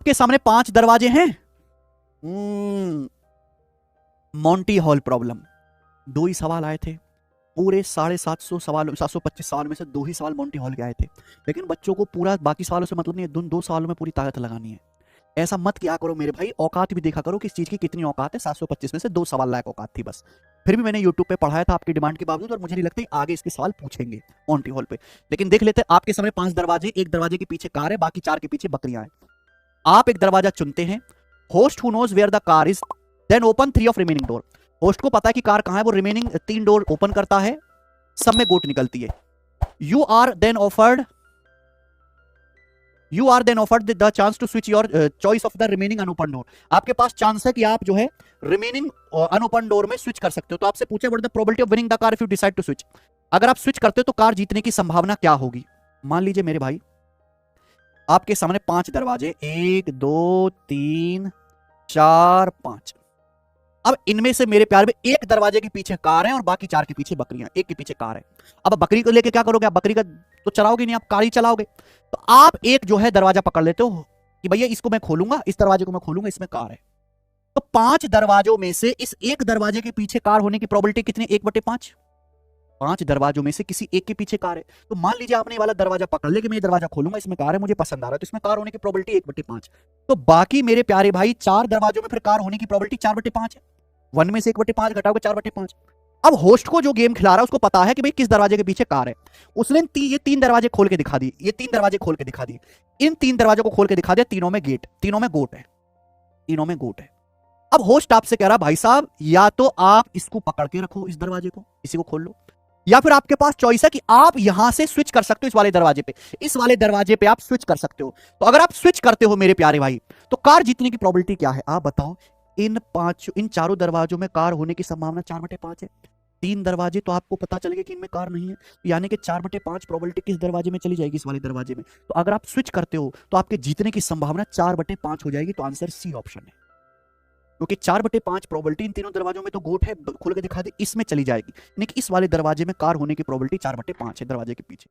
आपके सामने 5 दरवाजे हैं। मोंटी हॉल प्रॉब्लम, 2 ही सवाल आए थे पूरे 750 सवाल, 725 सवाल में से 2 ही सवाल मोंटी हॉल के आए थे। लेकिन बच्चों को पूरा बाकी सवालों से मतलब नहीं है, 2 सवालों में पूरी ताकत लगानी है। ऐसा मत किया करो मेरे भाई, औकात भी देखा करो कि इस चीज की कितनी औकात है। 725 में से 2 सवाल लायक औकात थी बस। फिर भी मैंने यूट्यूब पे पढ़ाया था आपकी डिमांड के बावजूद, और मुझे नहीं लगता आगे इसके सवाल पूछेंगे मोंटी हॉल पे। लेकिन देख लेते, आपके सामने 5 दरवाजे, एक दरवाजे के पीछे कार है, बाकी 4 के पीछे बकरियां हैं। आप एक दरवाजा चुनते हैं। Host who knows where the car is then open 3 of remaining door. Host को पता है कि कार कहां है, वो रिमेनिंग 3 डोर ओपन करता है, सब में गोट निकलती है। You are then offered the chance to switch your choice of the remaining unopened door. आपके पास चांस है कि आप जो है रिमेनिंग अनओपन डोर में स्विच कर सकते हो। तो आपसे पूछे what the probability of winning the car if you decide to switch. अगर आप स्विच करते हो तो कार जीतने की संभावना क्या होगी। मान लीजिए मेरे भाई, आपके सामने 5 दरवाजे, 1 2 3 4 5। अब इनमें से मेरे प्यार में एक दरवाजे के पीछे कार है और बाकी 4 के पीछे बकरियां, एक के पीछे कार है। अब बकरी को लेके क्या करोगे, आप बकरी का तो चलाओगे नहीं, आप कार ही चलाओगे। तो आप एक जो है दरवाजा पकड़ लेते हो कि भैया इसको मैं खोलूंगा, इस दरवाजे को मैं खोलूंगा, इसमें कार है। तो 5 दरवाजों में से इस एक दरवाजे के पीछे कार होने की प्रोबेबिलिटी कितनी, 1/5। 5 दरवाजों में से किसी एक के पीछे कार है। तो मान लीजिए आपने ये वाला दरवाजा पकड़ लिया कि मैं ये दरवाजा खोलूंगा, इसमें कार है, मुझे पसंद आ रहा है, तो इसमें कार होने की प्रोबेबिलिटी 1/5। तो बाकी मेरे प्यारे भाई 4 दरवाजों में फिर कार होने की प्रोबेबिलिटी 4/5 है। 1 में से 1/5 घटाओगे 4/5। अब होस्ट को जो गेम खिला रहा है उसको पता है कि भाई किस दरवाजे के पीछे कार है। उसने ये 3 दरवाजे खोल के दिखा दिए, ये 3 दरवाजे खोल के दिखा दिए, इन 3 दरवाजों को खोल के दिखा दिया, तीनों में गेट, तीनों में गोट है, तीनों में गोट है। अब होस्ट आपसे कह रहा भाई साहब या तो आप इसको पकड़ के रखो, इस दरवाजे को, इसी को खोल लो, या फिर आपके पास चॉइस है कि आप यहां से स्विच कर सकते हो, इस वाले दरवाजे पे, इस वाले दरवाजे पे आप स्विच कर सकते हो। तो अगर आप स्विच करते हो मेरे प्यारे भाई, तो कार जीतने की प्रोबेबिलिटी क्या है आप बताओ। इन चारों दरवाजों में कार होने की संभावना 4/5 है। 3 दरवाजे तो आपको पता चलेगा कि इनमें कार नहीं है, यानी कि 4/5 प्रोबेबिलिटी किस दरवाजे में चली जाएगी, इस वाले दरवाजे में। तो अगर आप स्विच करते हो तो आपके जीतने की संभावना 4/5 हो जाएगी। तो आंसर सी ऑप्शन है, क्योंकि 4/5 प्रोबेबिलिटी इन तीनों दरवाजों में तो गोट है, खोल के दिखा दे, इसमें चली जाएगी, यानी कि इस वाले दरवाजे में कार होने की प्रोबेबिलिटी 4/5 है दरवाजे के पीछे।